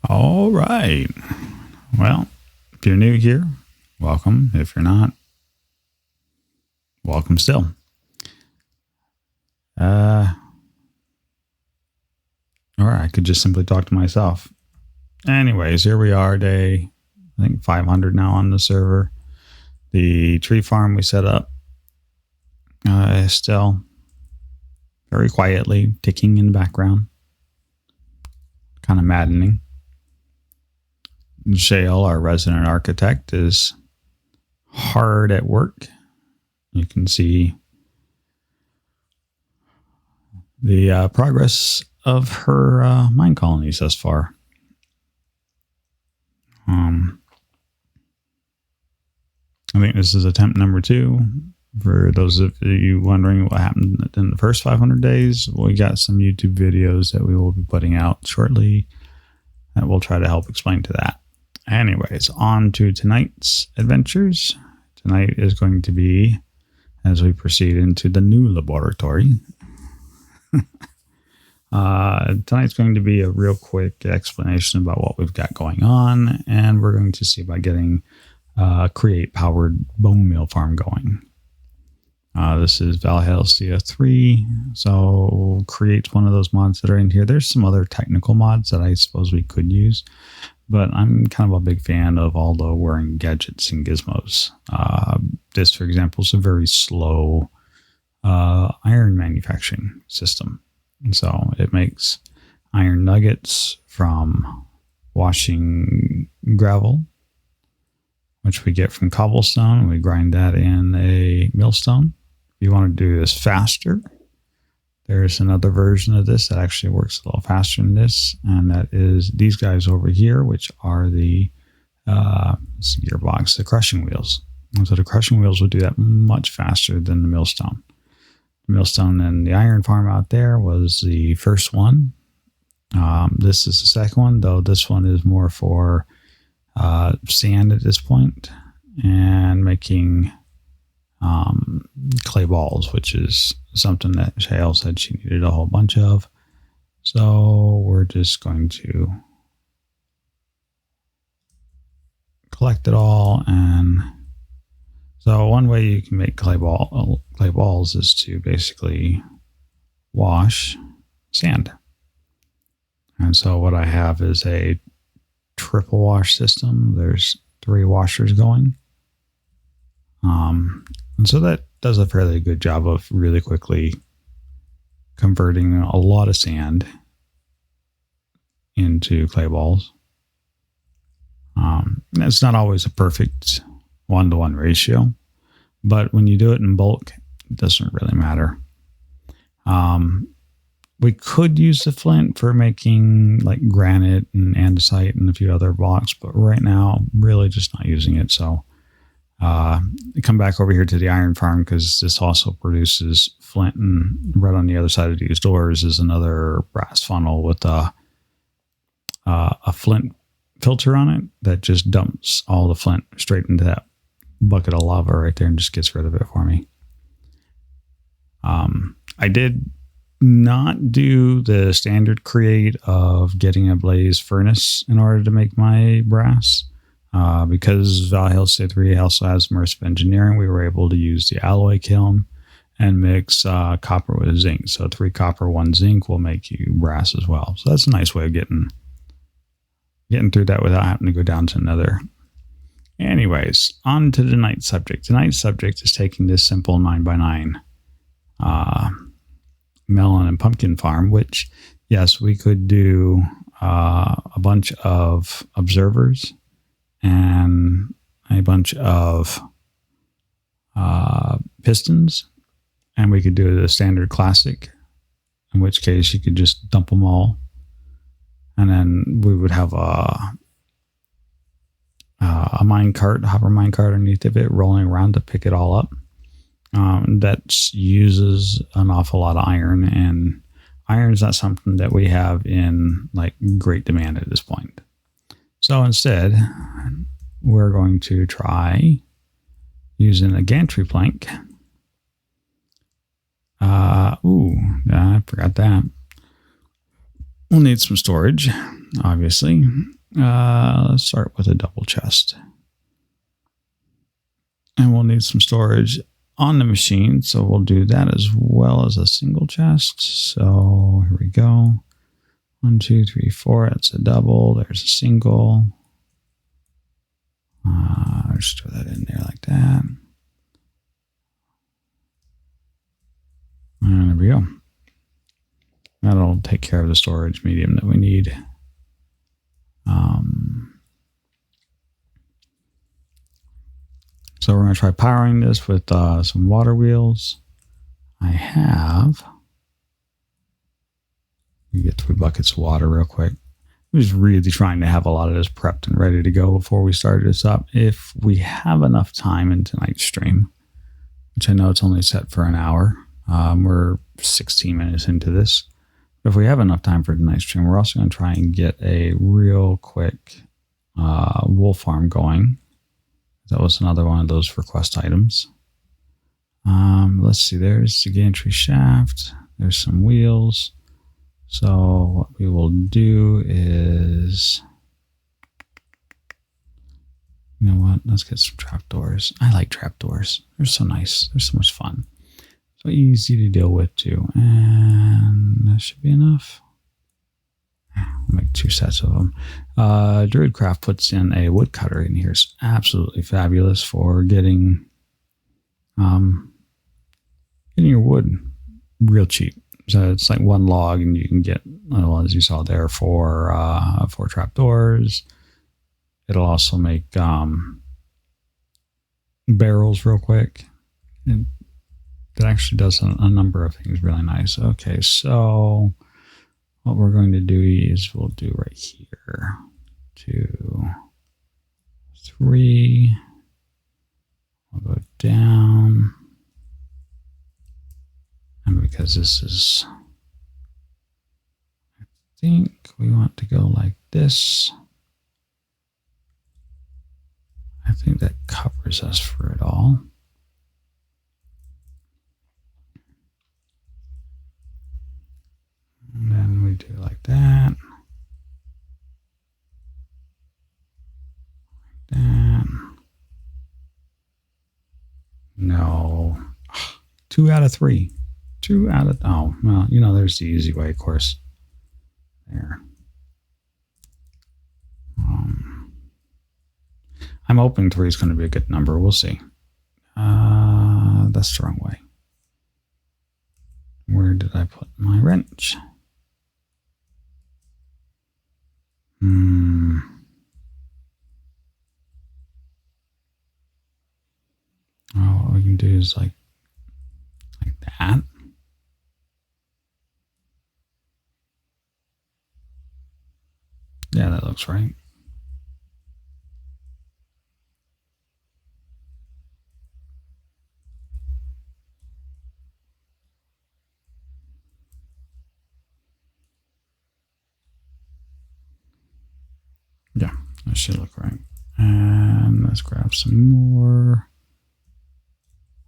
All right. Well, if you're new here, welcome. If you're not, welcome still. Or I could just simply talk to myself. Anyways, here we are, day, I think 500 now on the server. The tree farm we set up is still very quietly ticking in the background. Kind of maddening. Shale, our resident architect, is hard at work. You can see the progress of her mine colonies thus far. I think this is attempt number 2. For those of you wondering what happened in the first 500 days, we got some YouTube videos that we will be putting out shortly that will try to help explain to that. Anyways, on to tonight's adventures. Tonight is going to be, as we proceed into the new laboratory, tonight's going to be a real quick explanation about what we've got going on, and we're going to see about getting create powered bone meal farm going. This is Valhalla CF3, so create one of those mods that are in here. There's some other technical mods that I suppose we could use, but I'm kind of a big fan of all the wearing gadgets and gizmos. This, for example, is a very slow iron manufacturing system. And so it makes iron nuggets from washing gravel, which we get from cobblestone. We grind that in a millstone. If you want to do this faster, there's another version of this that actually works a little faster than this, and that is these guys over here, which are the gearbox, the crushing wheels. And so the crushing wheels will do that much faster than the millstone. The millstone and the iron farm out there was the first one. This is the second one, though this one is more for sand at this point and making clay balls, which is something that Shale said she needed a whole bunch of. So we're just going to collect it all. And so one way you can make clay balls is to basically wash sand. And so what I have is a triple wash system. There's 3 washers going. And so that does a fairly good job of really quickly converting a lot of sand into clay balls. It's not always a perfect 1-to-1 ratio, but when you do it in bulk, it doesn't really matter. We could use the flint for making like granite and andesite and a few other blocks, but right now, really just not using it. So come back over here to the iron farm because this also produces flint, and right on the other side of these doors is another brass funnel with a flint filter on it that just dumps all the flint straight into that bucket of lava right there and just gets rid of it for me. I did not do the standard create of getting a blaze furnace in order to make my brass. Because Valhalla CF3 also has immersive engineering, we were able to use the alloy kiln and mix copper with zinc. So 3 copper, 1 zinc will make you brass as well. So that's a nice way of getting through that without having to go down to another. Anyways, on to tonight's subject. Tonight's subject is taking this simple 9x9 melon and pumpkin farm, which, yes, we could do a bunch of observers and a bunch of pistons, and we could do the standard classic, in which case you could just dump them all, and then we would have a mine cart, hopper mine cart underneath of it, rolling around to pick it all up. That uses an awful lot of iron, and iron is not something that we have in like great demand at this point. So instead, we're going to try using a gantry plank. I forgot that. We'll need some storage, obviously. Let's start with a double chest. And we'll need some storage on the machine, so we'll do that as well as a single chest. So here we go. 1, 2, 3, 4. That's a double. There's a single. Just throw that in there like that. And there we go. That'll take care of the storage medium that we need. So we're going to try powering this with some water wheels. I have. We get 3 buckets of water real quick. I'm just really trying to have a lot of this prepped and ready to go before we start this up. If we have enough time in tonight's stream, which I know it's only set for an hour. We're 16 minutes into this. If we have enough time for tonight's stream, we're also going to try and get a real quick wool farm going. That was another one of those request items. Let's see, there's the gantry shaft. There's some wheels. So what we will do is, you know what? Let's get some trapdoors. I like trapdoors. They're so nice. They're so much fun. So easy to deal with too. And that should be enough. I'll make 2 sets of them. Druidcraft puts in a woodcutter in here. It's absolutely fabulous for getting your wood real cheap. So it's like 1 log, and you can get, well, as you saw there, 4 trapdoors. It'll also make barrels real quick. It actually does a number of things really nice. Okay, so what we're going to do is we'll do right here 2, 3. We'll go down. And because this is, I think we want to go like this. I think that covers us for it all. And then we do like that. Like that. No. 2 out of 3. 2 out of, oh, well, you know, there's the easy way, of course. There. I'm hoping 3 is going to be a good number. We'll see. That's the wrong way. Where did I put my wrench? Oh, what we can do is like that. Yeah, that looks right. Yeah, that should look right. And let's grab some more.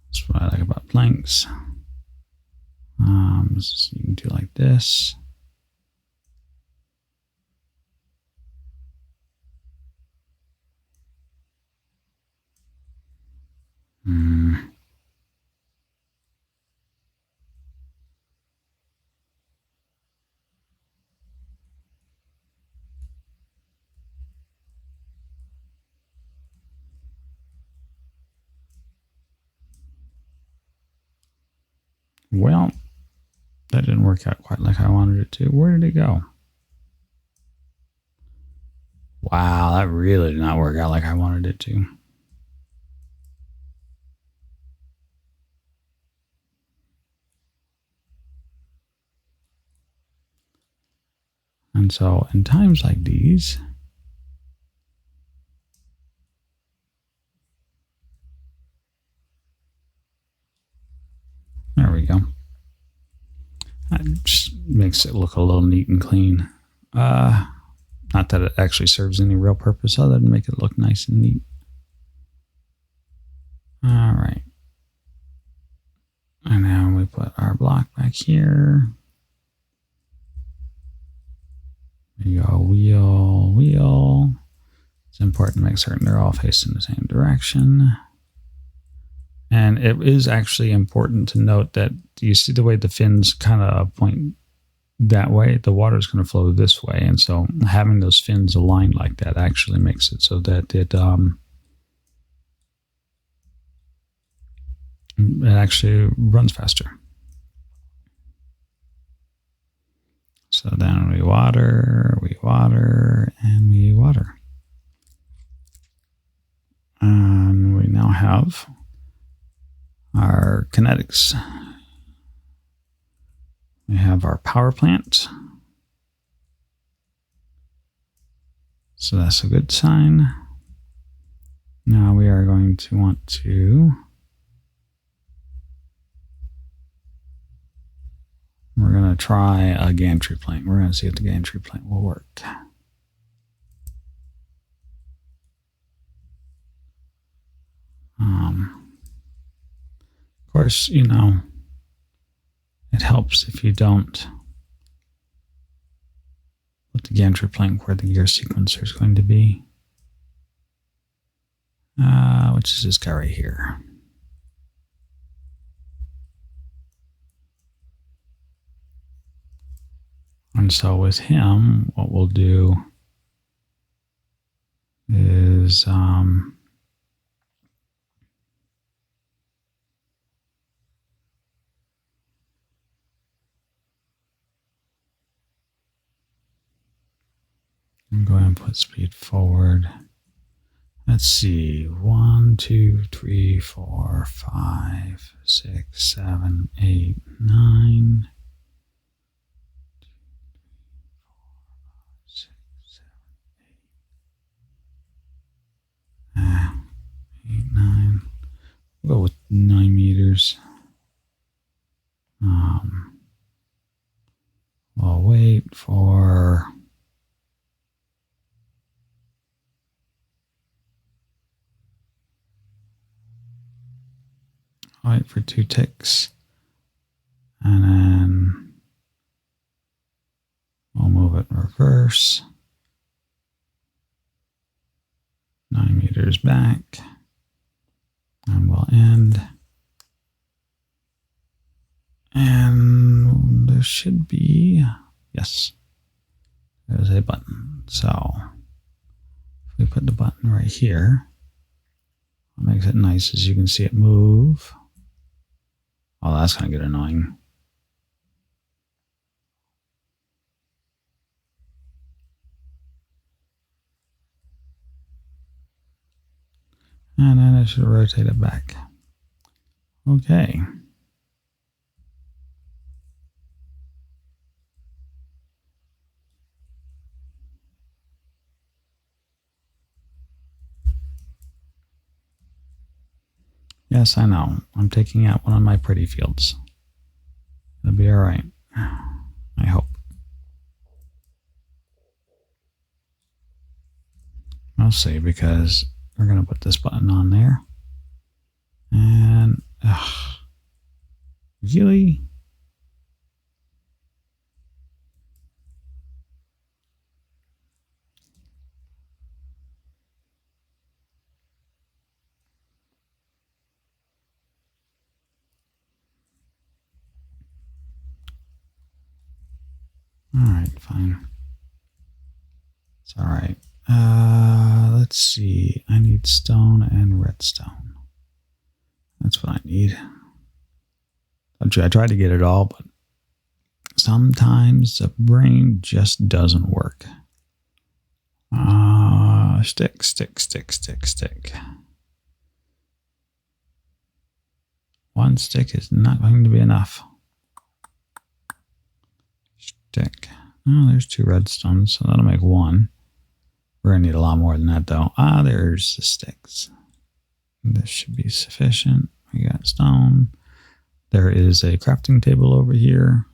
That's what I like about planks. So you can do like this. Well, that didn't work out quite like I wanted it to. Where did it go? Wow, that really did not work out like I wanted it to. And so in times like these, there we go. That just makes it look a little neat and clean. Not that it actually serves any real purpose other than make it look nice and neat. All right. And now we put our block back here. There you go, wheel, wheel. It's important to make certain they're all facing the same direction. And it is actually important to note that you see the way the fins kind of point that way, the water is going to flow this way. And so having those fins aligned like that actually makes it so that it actually runs faster. So then we water, and we water. And we now have our kinetics. We have our power plant. So that's a good sign. Now we are going to want to, we're going to try a gantry plant. We're going to see if the gantry plant will work. Of course, you know, it helps if you don't put the gantry plank where the gear sequencer is going to be, which is this guy right here. And so with him, what we'll do is I'm going to put speed forward. Let's see. 1, 2, 3, 4, 5, 6, 7, 8, 9. 6, 7, 8, 9. We'll go with 9 meters. We'll wait for wait for 2 ticks, and then we'll move it in reverse. 9 meters back, and we'll end. And there should be, yes, there's a button. So if we put the button right here, what makes it nice is you can see it move. Oh, that's going to get annoying. And then I should rotate it back. Okay. Yes, I know. I'm taking out one of my pretty fields. It'll be all right. I hope. We'll see, because we're going to put this button on there. And, really? All right, fine. It's all right. Let's see. I need stone and redstone. That's what I need. I tried to get it all, but sometimes the brain just doesn't work. Stick, stick, stick, stick, stick. One stick is not going to be enough. Stick. Oh, there's 2 redstones, so that'll make 1. We're going to need a lot more than that, though. There's the sticks. This should be sufficient. We got stone. There is a crafting table over here.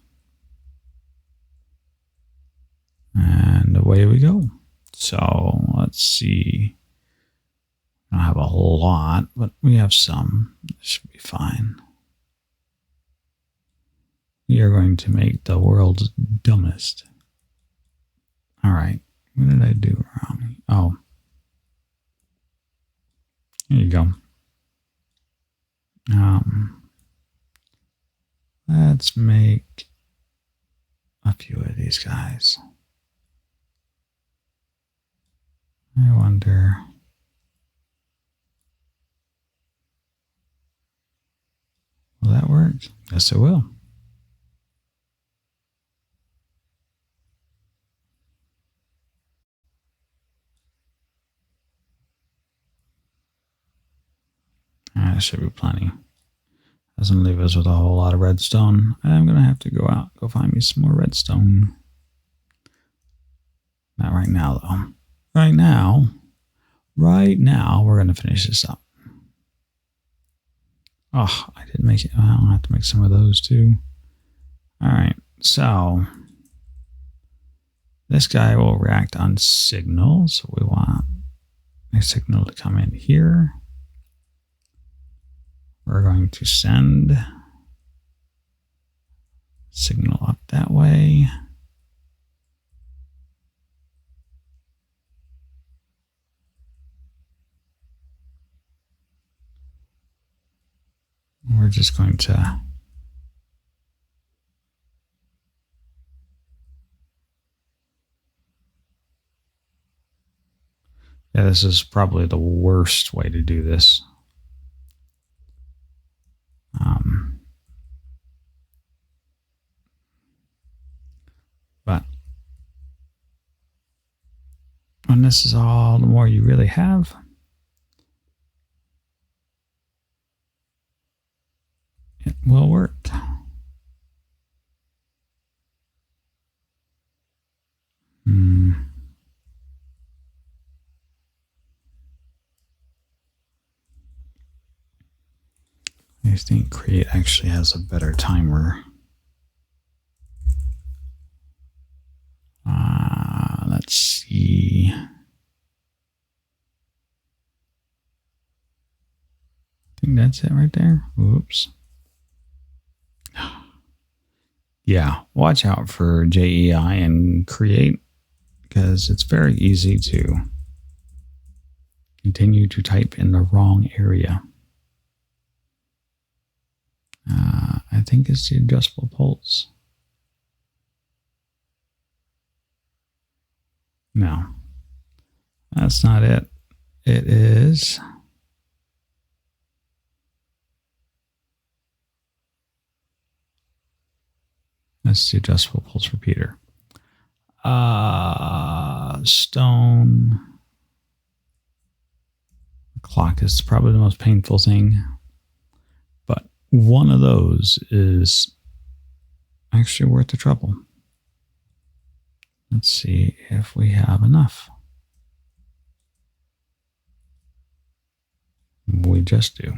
And away we go. So let's see. I don't have a whole lot, but we have some. This should be fine. We are going to make the world's dumbest All right. What did I do wrong? Oh, there you go. Let's make a few of these guys. I wonder. Will that work? Yes, it will. That should be plenty. Doesn't leave us with a whole lot of redstone. I'm going to have to go out, go find me some more redstone. Not right now, though. Right now, we're going to finish this up. Oh, I didn't make it. I'll have to make some of those too. All right, so this guy will react on signal. So we want a signal to come in here. We're going to send signal up that way. We're just going to this is probably the worst way to do this. But when this is all the more you really have, it will work. I think Create actually has a better timer. Let's see. I think that's it right there. Oops. Yeah, watch out for JEI and Create because it's very easy to continue to type in the wrong area. I think it's the adjustable pulse. No, that's not it. It is. That's the adjustable pulse repeater. Stone. Clock is probably the most painful thing. But one of those is actually worth the trouble. Let's see if we have enough. We just do.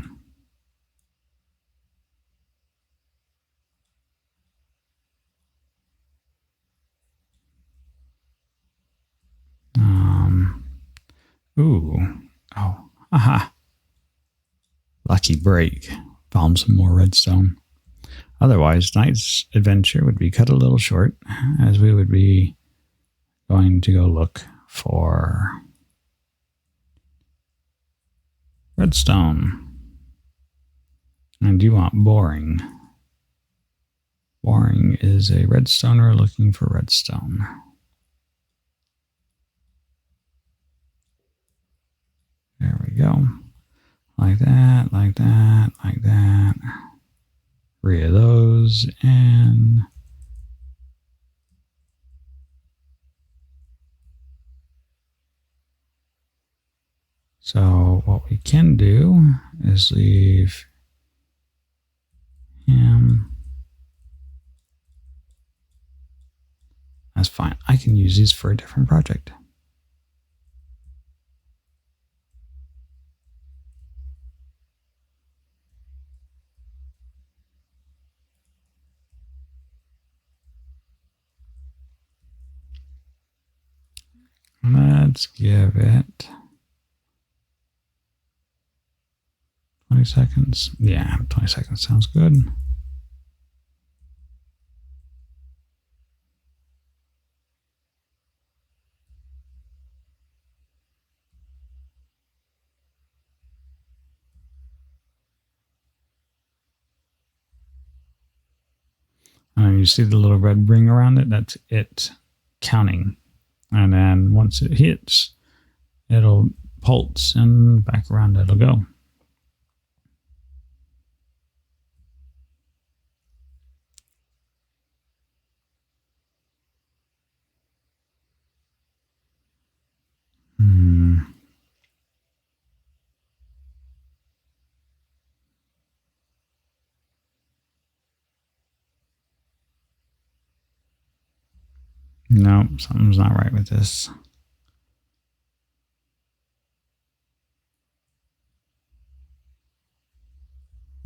Aha. Lucky break. Found some more redstone. Otherwise, tonight's adventure would be cut a little short, as we would be going to go look for redstone. And you want boring. Boring is a redstoner looking for redstone. There we go. Like that, like that, like that. 3 of those, and so what we can do is leave him. That's fine. I can use these for a different project. Let's give it 20 seconds. Yeah, 20 seconds sounds good. And you see the little red ring around it? That's it counting. And then once it hits, it'll pulse and back around it'll go. No, something's not right with this.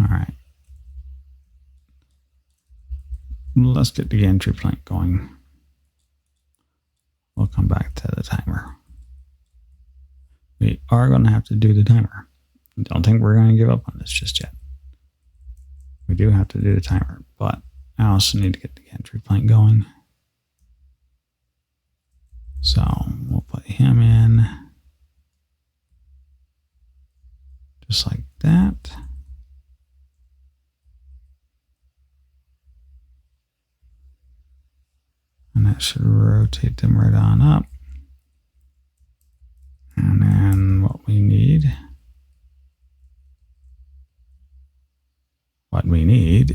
All right. Let's get the entry plank going. We'll come back to the timer. We are going to have to do the timer. Don't think we're going to give up on this just yet. We do have to do the timer, but I also need to get the entry plank going. So we'll put him in just like that. And that should rotate them right on up. And then what we need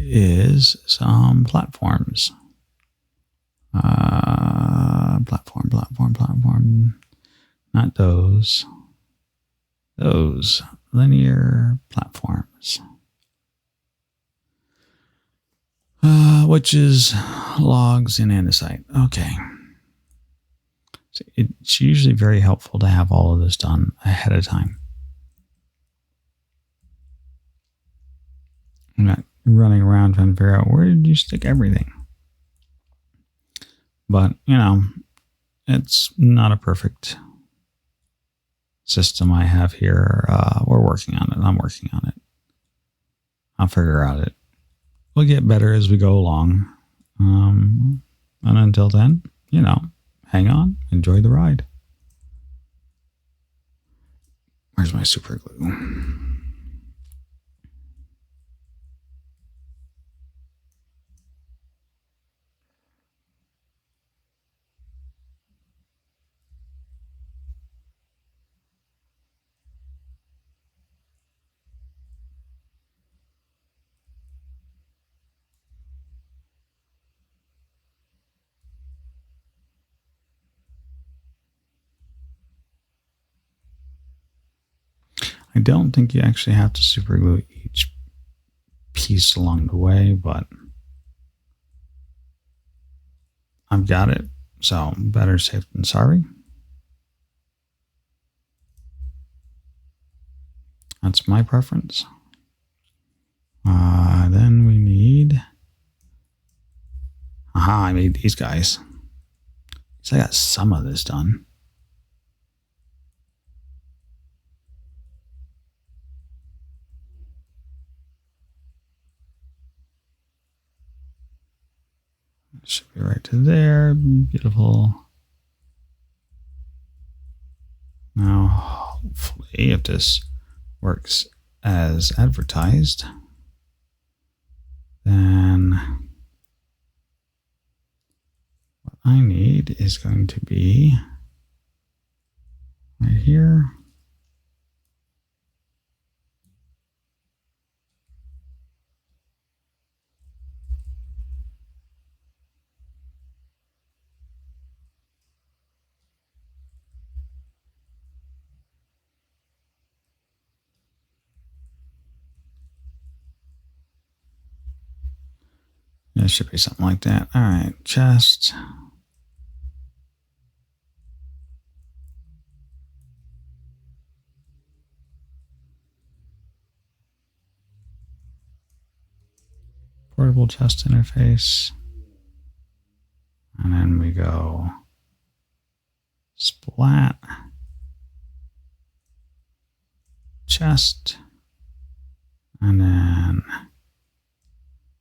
is some platforms. Platform. Not those. Those linear platforms. Which is logs in andesite. Okay. So it's usually very helpful to have all of this done ahead of time. I'm not running around trying to figure out where did you stick everything. But, you know, it's not a perfect system I have here. We're working on it. I'm working on it. I'll figure out it. We'll get better as we go along. And until then, you know, hang on, enjoy the ride. Where's my super glue? I don't think you actually have to super glue each piece along the way, but I've got it. So better safe than sorry. That's my preference. Then we need... Aha, I made these guys. So I got some of this done. Should be right to there. Beautiful. Now, hopefully, if this works as advertised, then what I need is going to be right here. It should be something like that. All right, chest. Portable chest interface. And then we go splat. Chest. And then...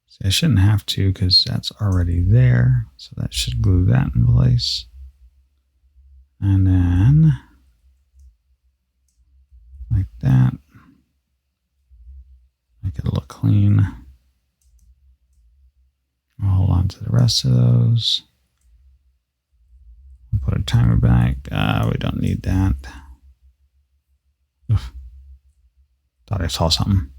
See, I shouldn't have to because that's already there. So that should glue that in place. And then like that. Make it look clean. hold on to the rest of those. We'll put a timer back. We don't need that. Oof. Thought I saw something.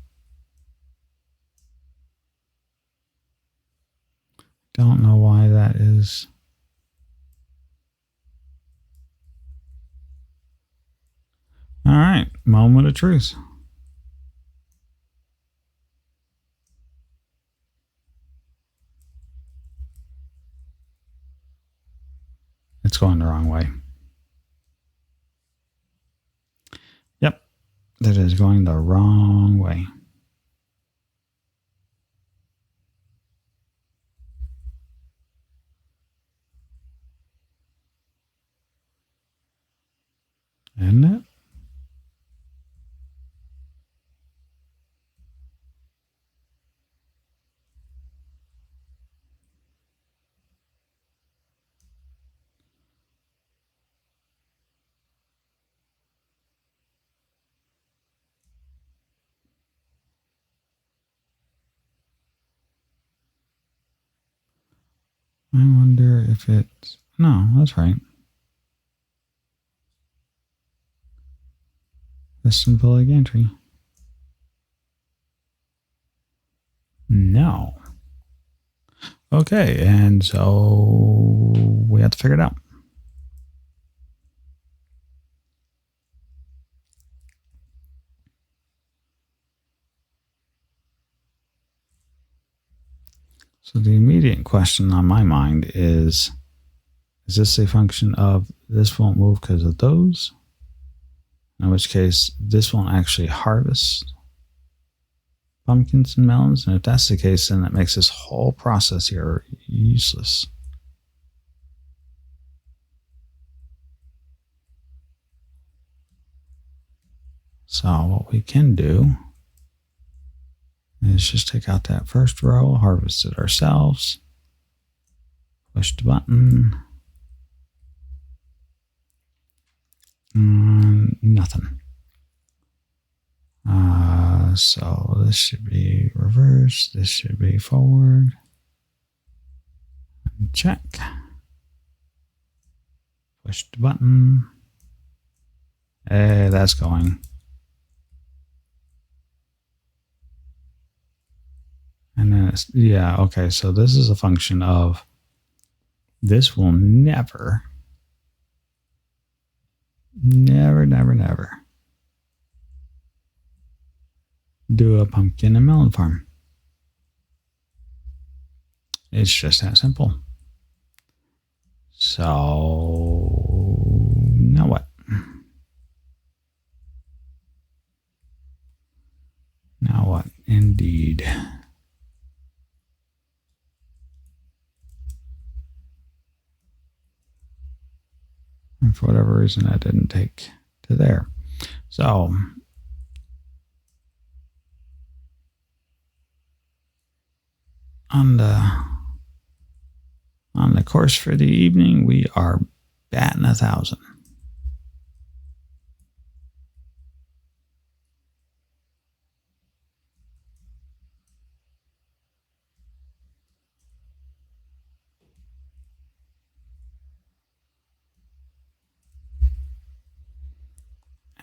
Don't know why that is. All right, moment of truth. It's going the wrong way. Yep, that is going the wrong way. Isn't it? I wonder if it's... No, that's right. Distant Village entry. No. Okay, and so we have to figure it out. So the immediate question on my mind is this a function of this won't move because of those? In which case, this won't actually harvest pumpkins and melons. And if that's the case, then that makes this whole process here useless. So what we can do is just take out that first row, harvest it ourselves, push the button, nothing. So this should be reverse, this should be forward. Check. Push the button. Hey, that's going. And then it's, yeah, okay, so this is a function of this will never do a pumpkin and melon farm. It's just that simple. So now what? Now what? Indeed. And for whatever reason, that didn't take to there. So on the course for the evening, we are batting 1,000.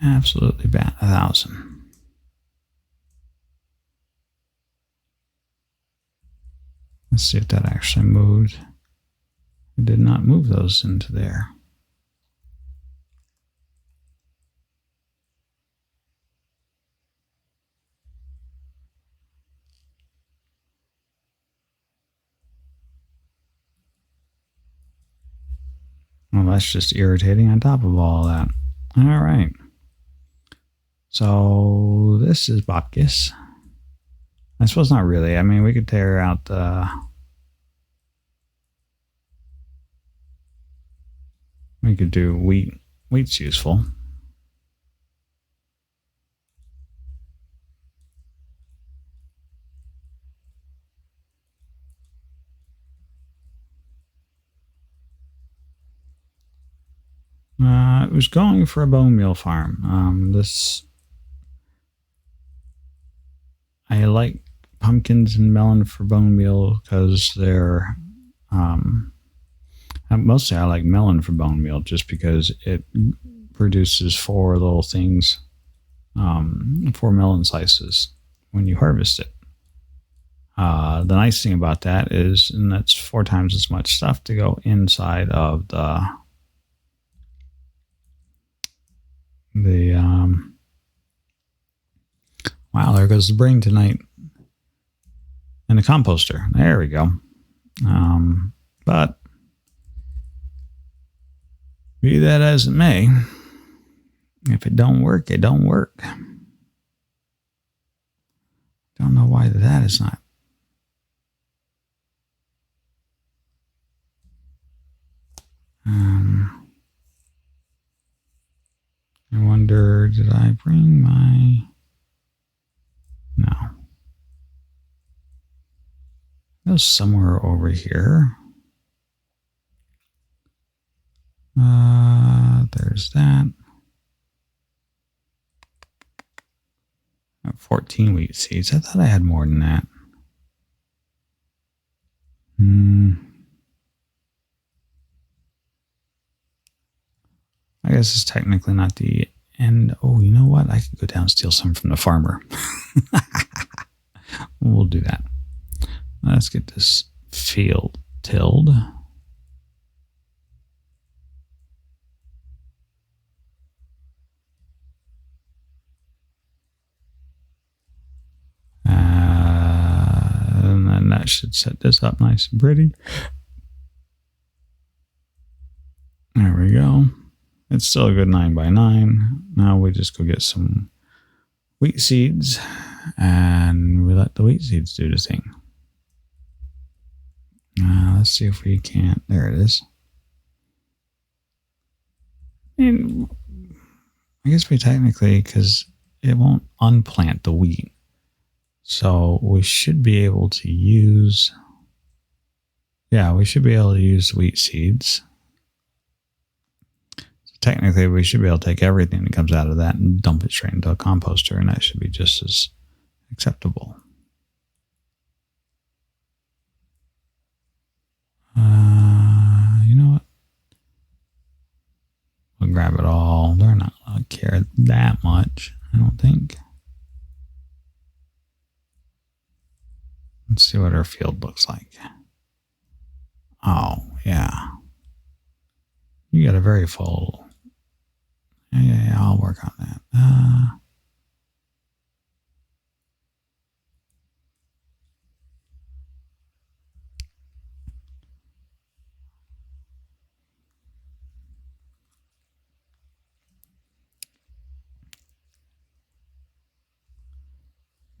Absolutely bat 1,000. Let's see if that actually moved. It did not move those into there. Well, that's just irritating on top of all that. All right. So this is Bobkis. I suppose not really. I mean, we could tear out the... We could do wheat. Wheat's useful. It was going for a bone meal farm. I like pumpkins and melon for bone meal because they're mostly I like melon for bone meal just because it produces 4 little things, 4 melon slices when you harvest it. The nice thing about that is, and that's 4 times as much stuff to go inside of the wow, there goes the brain tonight. And the composter. There we go. But be that as it may, if it don't work, it don't work. Don't know why that is not. I wonder, did I bring my... No. It was somewhere over here. There's that. 14 wheat seeds. I thought I had more than that. I guess it's technically not the end. Oh, you know what? I could go down and steal some from the farmer. We'll do that. Let's get this field tilled. And then that should set this up nice and pretty. There we go. It's still a good 9x9. Now we just go get some wheat seeds and we let the wheat seeds do the thing. Let's see if we can't. There it is. And I guess we technically, because it won't unplant the wheat. So we should be able to use, we should be able to use wheat seeds. Technically, we should be able to take everything that comes out of that and dump it straight into a composter, and that should be just as acceptable. You know what? We'll grab it all. They're not going to care that much, I don't think. Let's see what our field looks like. Oh, yeah. You got a very full... Yeah, I'll work on that.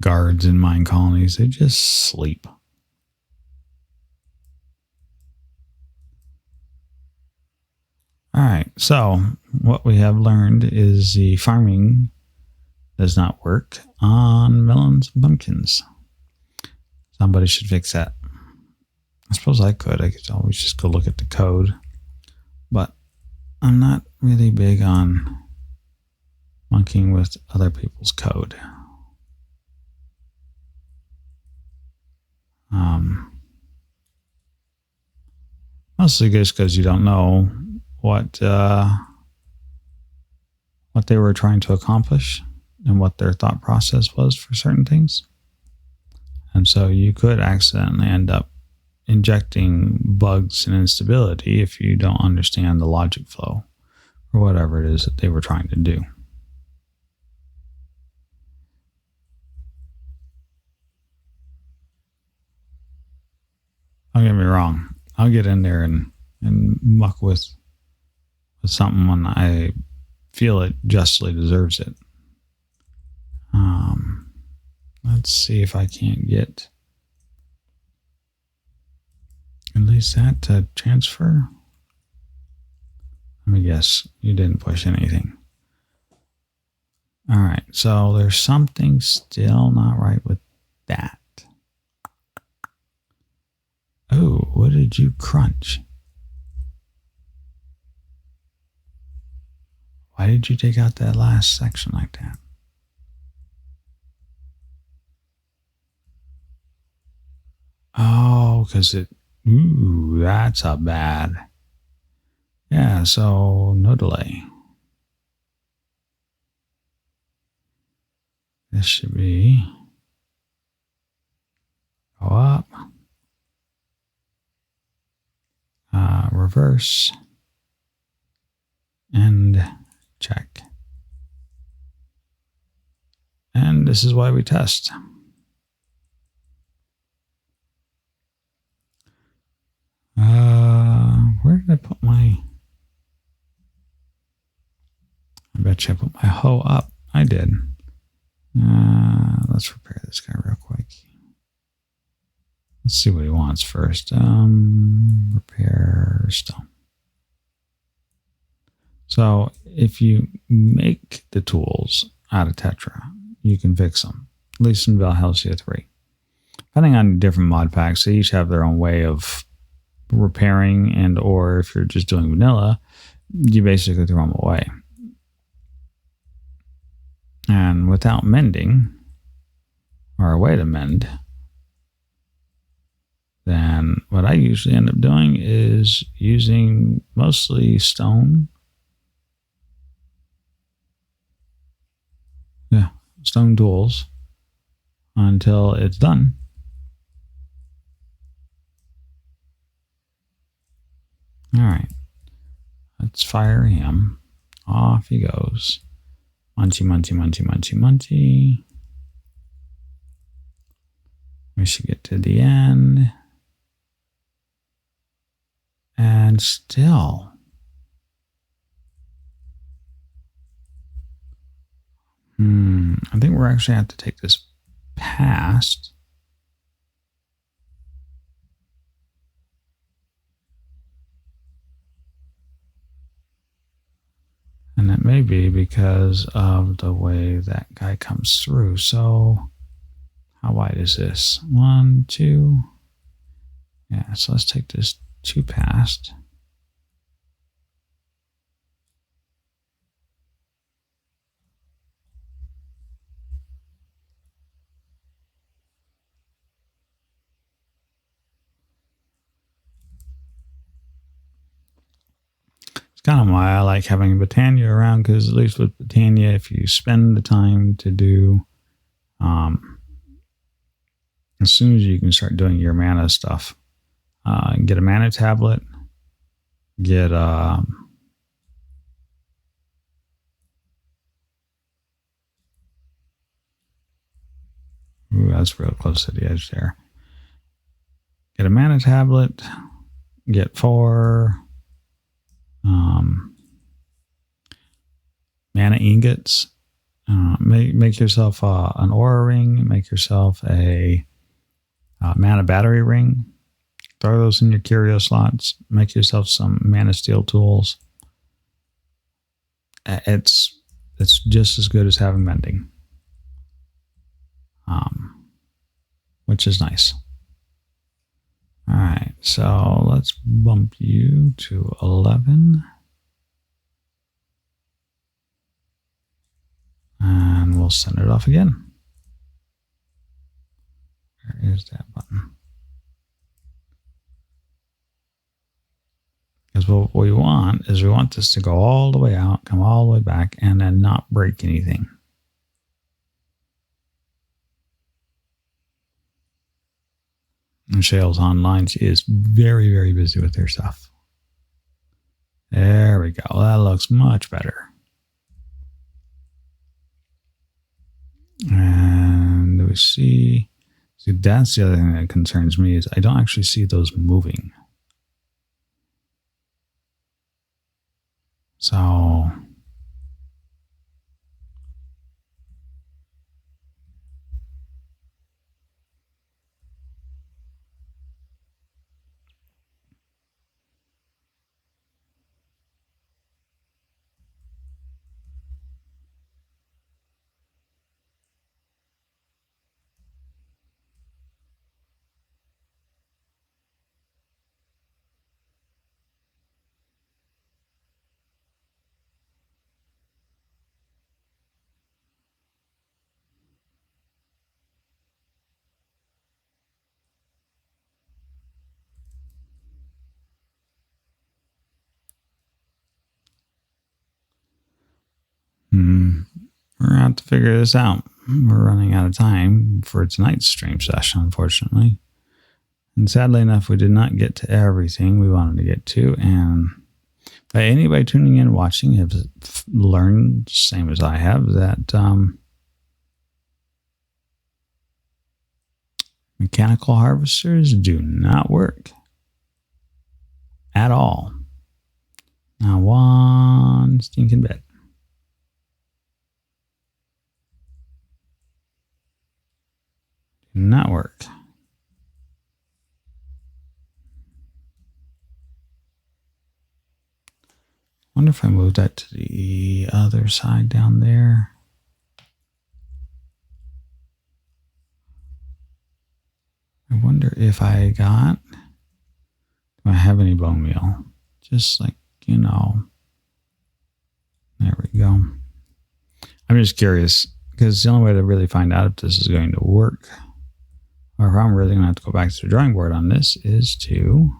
Guards in mine colonies, they just sleep. All right, so what we have learned is the farming does not work on melons and pumpkins. Somebody should fix that. I suppose I could always just go look at the code, but I'm not really big on monkeying with other people's code. Mostly just because you don't know what they were trying to accomplish and what their thought process was for certain things. And so you could accidentally end up injecting bugs and instability if you don't understand the logic flow or whatever it is that they were trying to do. Don't get me wrong. I'll get in there and muck with something when I feel it justly deserves it. Let's see if I can't get at least that to transfer. Let me guess, you didn't push anything. All right, so there's something still not right with that. Oh, what did you crunch? Why did you take out that last section like that? Oh, because ooh, that's a bad. Yeah, so no delay. This should be go up, reverse, and check. And this is why we test. Where did I put my... I bet you I put my hoe up. I did. Let's repair this guy real quick. Let's see what he wants first. Repair stone. So if you make the tools out of Tetra, you can fix them, at least in Valhalla 3. Depending on different mod packs, they each have their own way of repairing, and or if you're just doing vanilla, you basically throw them away. And without mending, or a way to mend, then what I usually end up doing is using mostly stone. Yeah, stone tools until it's done. All right, let's fire him. Off he goes. Munchy, munchy, munchy, munchy, munchy. We should get to the end. And still. I think we're actually have to take this past. And it may be because of the way that guy comes through. So how wide is this? 1, 2. Yeah, so let's take this 2 past. It's kind of why I like having Britannia around, because at least with Britannia, if you spend the time to do, as soon as you can start doing your mana stuff, get a mana tablet, get ooh, that's real close to the edge there. Get a mana tablet, get 4 mana ingots, make yourself an aura ring, make yourself a mana battery ring, throw those in your curio slots, make yourself some mana steel tools. It's just as good as having mending, which is nice. All right, so let's bump you to 11. And we'll send it off again. Where is that button? Because what we want is we want this to go all the way out, come all the way back, and then not break anything. And Shale's online. She is very, very busy with her stuff. There we go. That looks much better. And do we see? See, that's the other thing that concerns me is I don't actually see those moving. So we're going to have to figure this out. We're running out of time for tonight's stream session, unfortunately. And sadly enough, we did not get to everything we wanted to get to. And by anybody tuning in, watching, have learned, same as I have, that mechanical harvesters do not work at all. Not one stinking bit. Do not work. Wonder if I move that to the other side down there. I wonder if I got... Do I have any bone meal? Just like, you know. There we go. I'm just curious, because the only way to really find out if this is going to work, or if I'm really going to have to go back to the drawing board on this, is to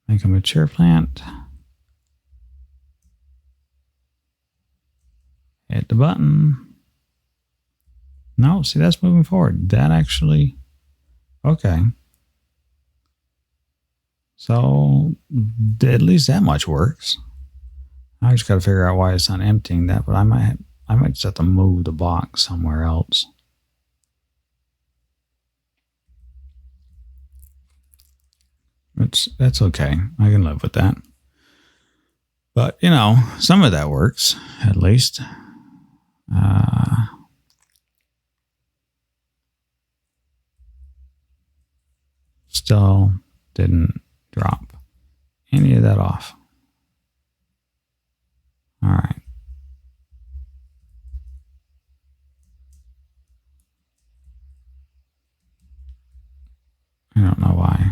make a mature plant. Hit the button. No, see, that's moving forward. That actually... Okay. So, at least that much works. I just got to figure out why it's not emptying that, but I might just have to move the box somewhere else. That's okay. I can live with that. But, you know, some of that works, at least. Still didn't drop any of that off. All right. I don't know why.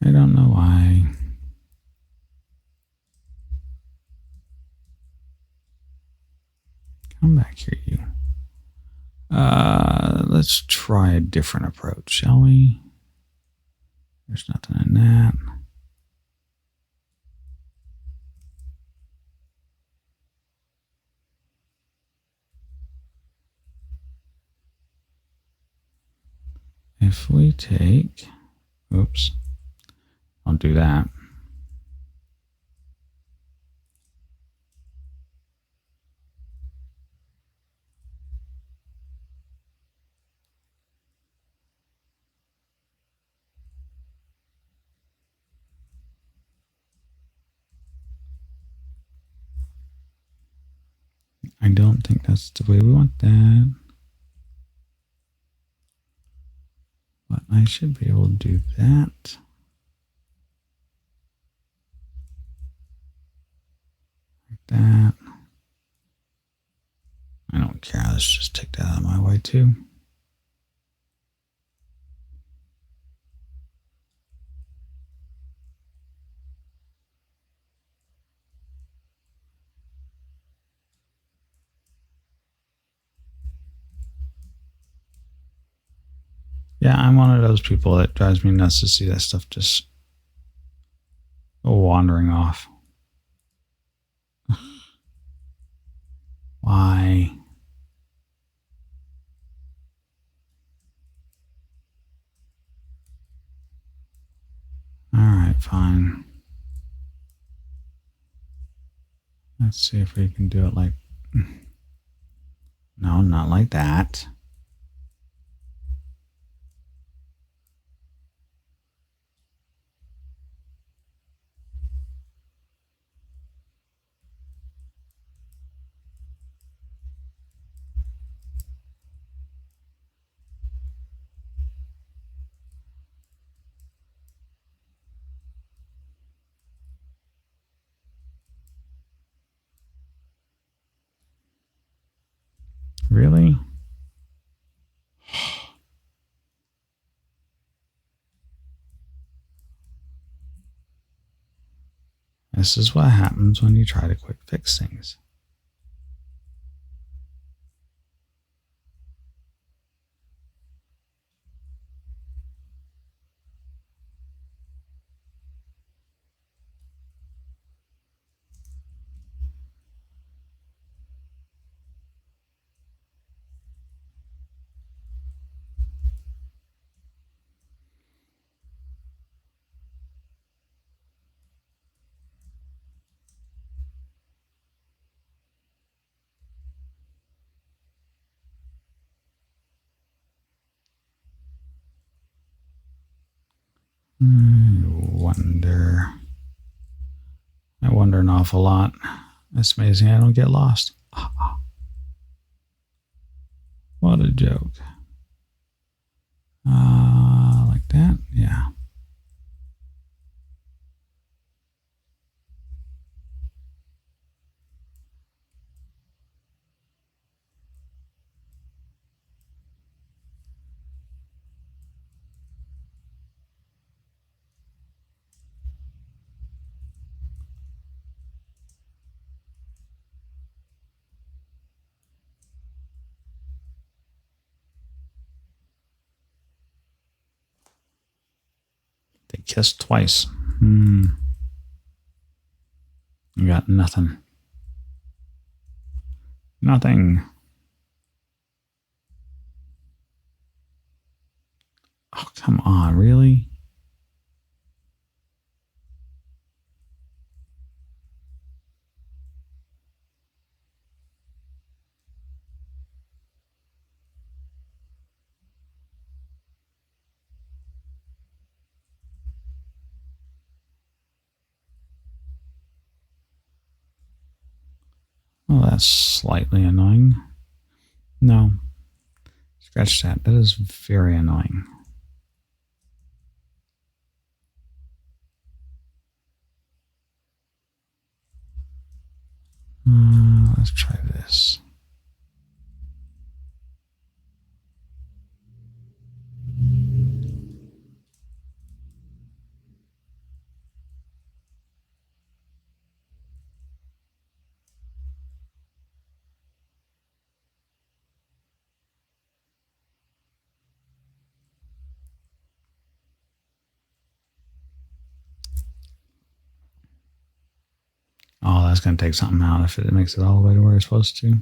I don't know why. Come back here, you. Let's try a different approach, shall we? There's nothing in that. If we take... Oops. Don't do that. I don't think that's the way we want that. But I should be able to do that. Like that. I don't care. Let's just take that out of my way too. Yeah, I'm one of those people that drives me nuts to see that stuff just go wandering off. Why? All right, fine. Let's see if we can do it like... No, not like that. Really? This is what happens when you try to quick fix things. I wonder an awful lot. It's amazing I don't get lost. What a joke. Like that? Yeah. They kissed twice. You got nothing. Nothing. Oh, come on, really? Well, that's slightly annoying. No. Scratch that. That is very annoying. Let's try this. Oh, that's going to take something out if it makes it all the way to where it's supposed to.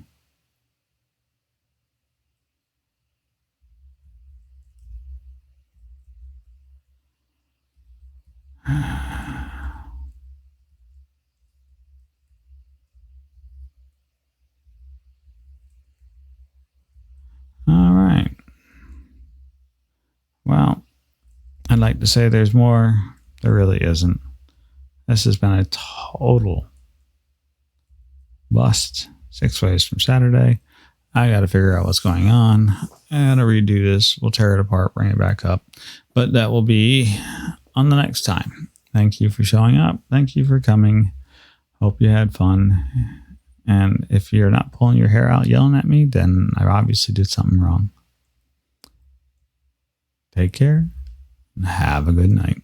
All right. Well, I'd like to say there's more. There really isn't. This has been a total bust. 6 ways from Saturday. I got to figure out what's going on. I got to redo this. We'll tear it apart, bring it back up. But that will be on the next time. Thank you for showing up. Thank you for coming. Hope you had fun. And if you're not pulling your hair out yelling at me, then I obviously did something wrong. Take care and have a good night.